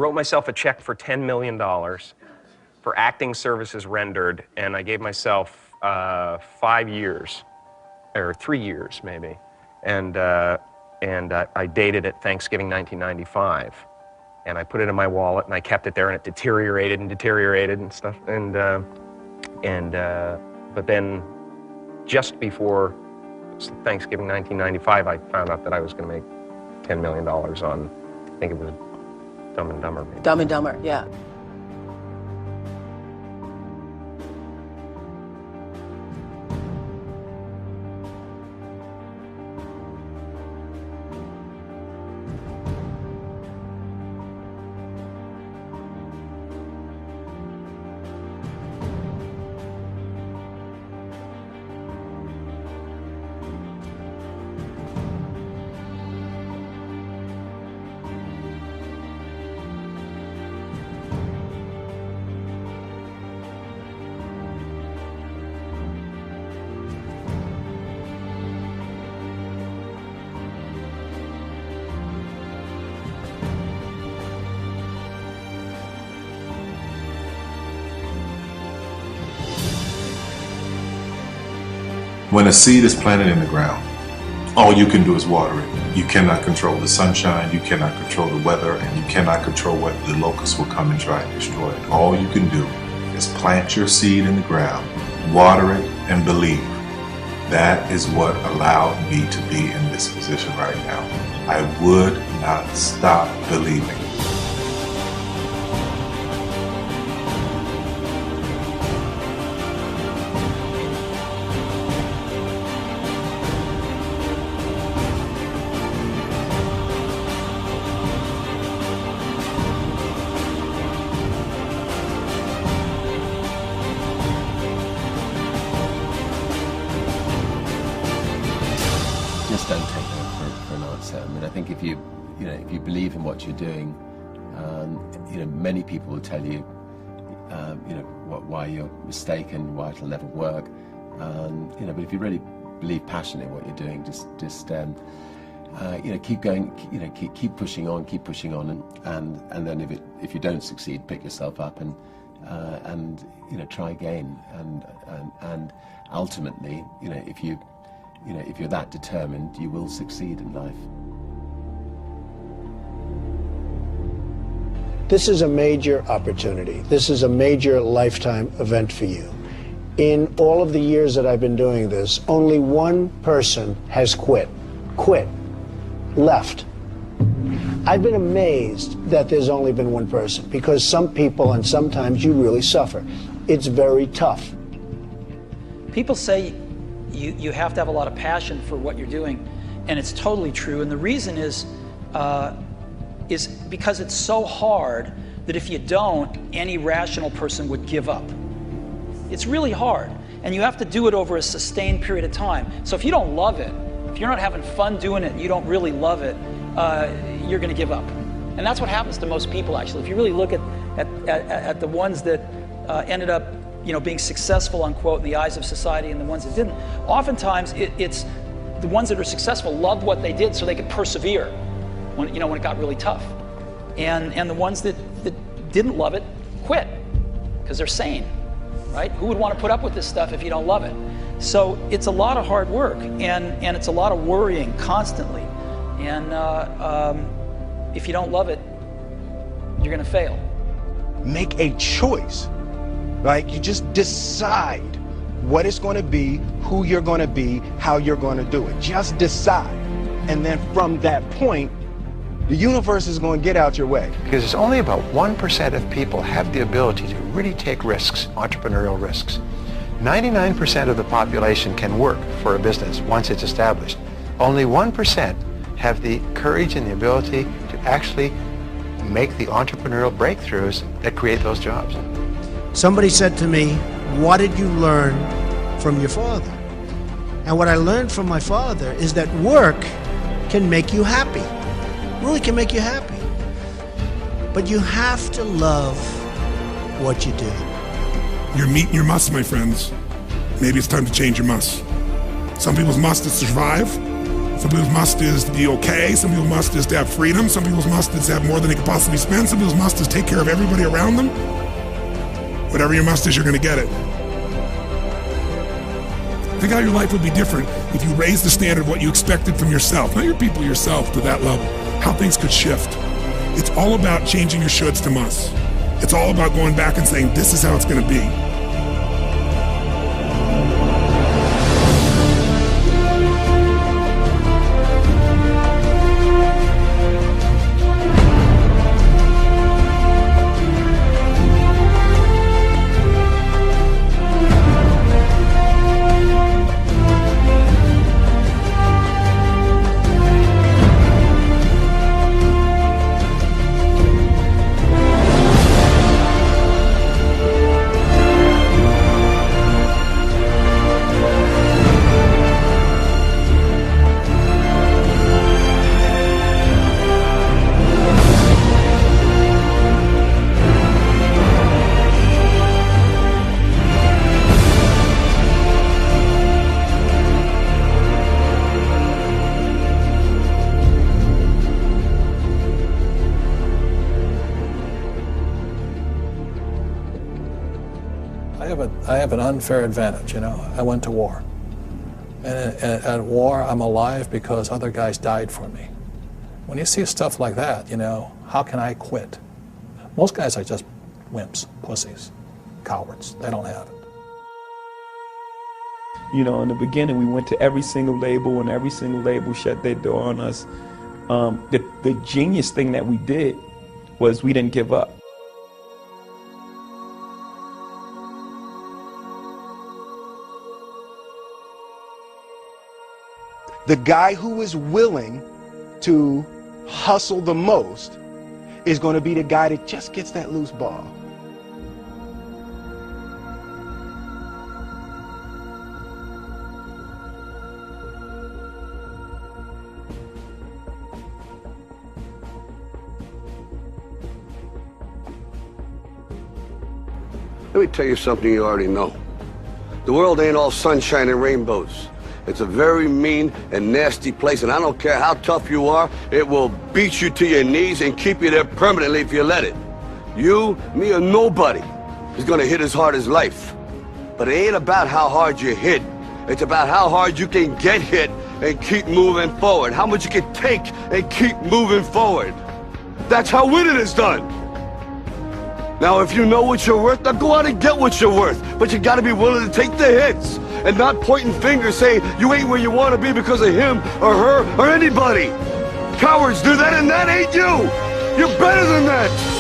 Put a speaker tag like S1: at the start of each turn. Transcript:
S1: Wrote myself a check for $10 million for acting services rendered, and I gave myself 5 years, or 3 years maybe, and I dated it Thanksgiving 1995, and I put it in my wallet, and I kept it there, and it deteriorated and stuff, but then just before Thanksgiving 1995, I found out that I was going to make $10 million on, I think it was Dumb and Dumber. Maybe.
S2: Dumb and Dumber, yeah.
S3: When a seed is planted in the ground, all you can do is water it. You cannot control the sunshine, you cannot control the weather, and you cannot control what the locusts will come and try and destroy it. All you can do is plant your seed in the ground, water it, and believe. That is what allowed me to be in this position right now. I would not stop believing.
S4: Just don't take no for an answer. I mean, I think if you believe in what you're doing, many people will tell you, why you're mistaken, why it'll never work. But if you really believe passionately in what you're doing, just keep going, keep pushing on, and then if you don't succeed, pick yourself up and try again, and ultimately, if you're that determined, you will succeed in life.
S5: This is a major opportunity. This is a major lifetime event for you. In all of the years that I've been doing this, only one person has left. I've been amazed that there's only been one person, because some people, and sometimes you really suffer. It's very tough.
S6: People say you have to have a lot of passion for what you're doing, and it's totally true. And the reason is because it's so hard that if you don't, any rational person would give up. It's really hard, and you have to do it over a sustained period of time. So if you don't love it, if you're not having fun doing it, and you don't really love it, you're going to give up. And that's what happens to most people, actually. If you really look at the ones that ended up being successful, unquote, in the eyes of society, and the ones that didn't, oftentimes it's the ones that are successful loved what they did so they could persevere when it got really tough. And the ones that didn't love it quit because they're sane, right? Who would want to put up with this stuff if you don't love it? So it's a lot of hard work, and it's a lot of worrying constantly. And if you don't love it, you're going to fail.
S7: Make a choice. Right? You just decide what it's going to be, who you're going to be, how you're going to do it. Just decide. And then from that point, the universe is going to get out your way.
S8: Because it's only about 1% of people have the ability to really take risks, entrepreneurial risks. 99% of the population can work for a business once it's established. Only 1% have the courage and the ability to actually make the entrepreneurial breakthroughs that create those jobs.
S5: Somebody said to me, what did you learn from your father? And what I learned from my father is that work can make you happy. Really can make you happy. But you have to love what you do.
S9: You're meeting your must, my friends. Maybe it's time to change your must. Some people's must is survive. Some people's must is to be okay. Some people's must is to have freedom. Some people's must is to have more than they could possibly spend. Some people's must is take care of everybody around them. Whatever your must is, you're going to get it. Think how your life would be different if you raised the standard of what you expected from yourself, not your people, yourself, to that level. How things could shift. It's all about changing your shoulds to musts. It's all about going back and saying, this is how it's going to be.
S2: I have an unfair advantage, you know. I went to war. And at war, I'm alive because other guys died for me. When you see stuff like that, you know, how can I quit? Most guys are just wimps, pussies, cowards. They don't have it.
S10: You know, in the beginning, we went to every single label, and every single label shut their door on us. The genius thing that we did was we didn't give up.
S7: The guy who is willing to hustle the most is going to be the guy that just gets that loose ball.
S11: Let me tell you something you already know. The world ain't all sunshine and rainbows. It's a very mean and nasty place, and I don't care how tough you are, it will beat you to your knees and keep you there permanently if you let it. You, me, or nobody is gonna hit as hard as life. But it ain't about how hard you hit. It's about how hard you can get hit and keep moving forward. How much you can take and keep moving forward. That's how winning is done. Now, if you know what you're worth, now go out and get what you're worth. But you gotta be willing to take the hits and not pointing fingers saying you ain't where you want to be because of him or her or anybody. Cowards do that, and that ain't you. You're better than that.